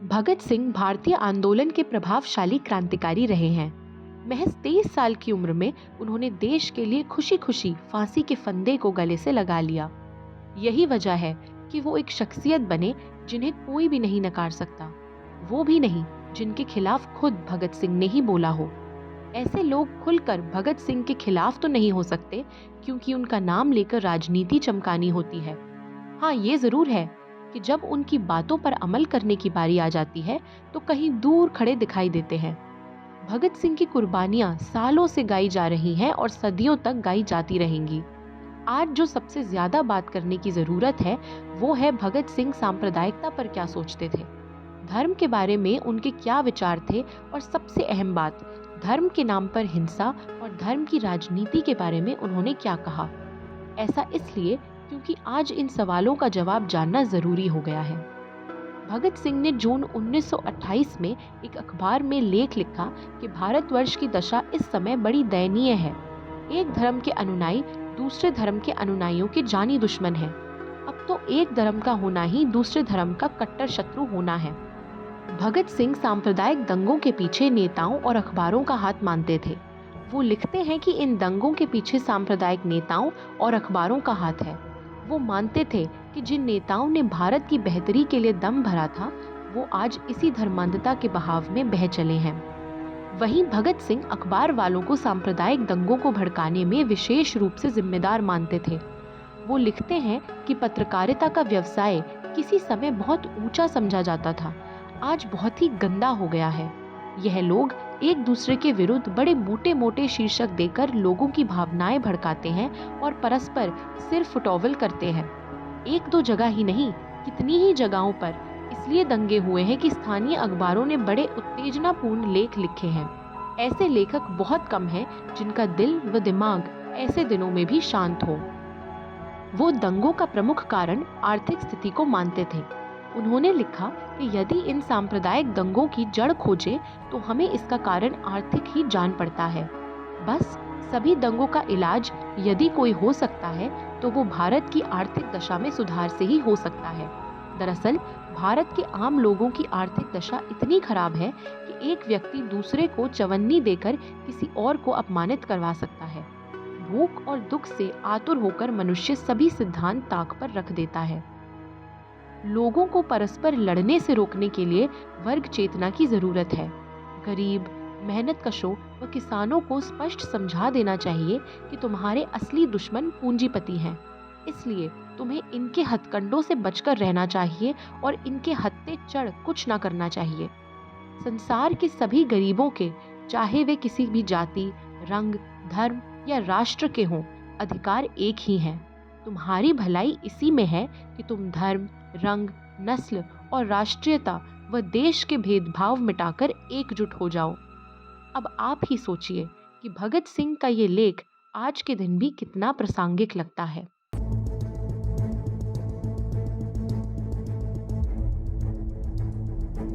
भगत सिंह भारतीय आंदोलन के प्रभावशाली क्रांतिकारी रहे हैं। महज 23 साल की उम्र में उन्होंने देश के लिए खुशी खुशी फांसी के फंदे को गले से लगा लिया। यही वजह है कि वो एक शख्सियत बने जिन्हें कोई भी नहीं नकार सकता, वो भी नहीं जिनके खिलाफ खुद भगत सिंह ने ही बोला हो। ऐसे लोग खुलकर भगत सिंह के खिलाफ तो नहीं हो सकते, क्योंकि उनका नाम लेकर राजनीति चमकानी होती है। हाँ, ये जरूर है कि जब उनकी बातों पर अमल करने की बारी आ जाती है तो कहीं दूर खड़े दिखाई देते हैं। भगत सिंह की कुर्बानियां सालों से गाई जा रही हैं और सदियों तक गाई जाती रहेंगी। आज जो सबसे ज्यादा बात करने की जरूरत है वो है भगत सिंह सांप्रदायिकता पर क्या सोचते थे, धर्म के बारे में उनके क्या विचार थे, और सबसे अहम बात, धर्म के नाम पर हिंसा और धर्म की राजनीति के बारे में उन्होंने क्या कहा। ऐसा इसलिए क्योंकि आज इन सवालों का जवाब जानना जरूरी हो गया है। भगत सिंह ने जून 1928 में एक अखबार में लेख लिखा कि भारतवर्ष की दशा इस समय बड़ी दयनीय है। एक धर्म के अनुयायी दूसरे धर्म के अनुयायियों के जानी दुश्मन हैं। अब तो एक धर्म का होना ही दूसरे धर्म का कट्टर शत्रु होना है। भगत सिंह सांप्रदायिक दंगों के पीछे नेताओं और अखबारों का हाथ मानते थे। वो लिखते हैं कि इन दंगों के पीछे सांप्रदायिक नेताओं और अखबारों का हाथ है। वो मानते थे कि जिन नेताओं ने भारत की बेहतरी के लिए दम भरा था, वो आज इसी धर्मांधता के बहाव में बह चले हैं। वहीं भगत सिंह अखबार वालों को सांप्रदायिक दंगों को भड़काने में विशेष रूप से जिम्मेदार मानते थे। वो लिखते हैं कि पत्रकारिता का व्यवसाय किसी समय बहुत ऊंचा समझा जाता था, आज बहुत ही गंदा हो गया है। यह लोग एक दूसरे के विरुद्ध बड़े मोटे मोटे शीर्षक देकर लोगों की भावनाएं भड़काते हैं और परस्पर सिर फुटौवल करते हैं। एक दो जगह ही नहीं, कितनी ही जगहों पर इसलिए दंगे हुए हैं कि स्थानीय अखबारों ने बड़े उत्तेजनापूर्ण लेख लिखे हैं। ऐसे लेखक बहुत कम हैं जिनका दिल व दिमाग ऐसे दिनों में भी शांत हो। वो दंगों का प्रमुख कारण आर्थिक स्थिति को मानते थे। उन्होंने लिखा कि यदि इन सांप्रदायिक दंगों की जड़ खोजे तो हमें इसका कारण आर्थिक ही जान पड़ता है। बस सभी दंगों का इलाज यदि कोई हो सकता है तो वो भारत की आर्थिक दशा में सुधार से ही हो सकता है। दरअसल भारत के आम लोगों की आर्थिक दशा इतनी खराब है कि एक व्यक्ति दूसरे को चवन्नी देकर किसी और को अपमानित करवा सकता है। भूख और दुख से आतुर होकर मनुष्य सभी सिद्धांत ताक पर रख देता है। लोगों को परस्पर लड़ने से रोकने के लिए वर्ग चेतना की जरूरत है। गरीब, मेहनतकशों व किसानों को स्पष्ट समझा देना चाहिए कि तुम्हारे असली दुश्मन पूंजीपति हैं, इसलिए तुम्हें इनके हथकंडों से बचकर रहना चाहिए और इनके हत्थे चढ़ कुछ ना करना चाहिए। संसार के सभी गरीबों के, चाहे वे किसी भी जाति, रंग, धर्म या राष्ट्र के हों, अधिकार एक ही हैं। तुम्हारी भलाई इसी में है कि तुम धर्म, रंग, नस्ल और राष्ट्रीयता व देश के भेदभाव मिटाकर एकजुट हो जाओ। अब आप ही सोचिए कि भगत सिंह का ये लेख आज के दिन भी कितना प्रासंगिक लगता है।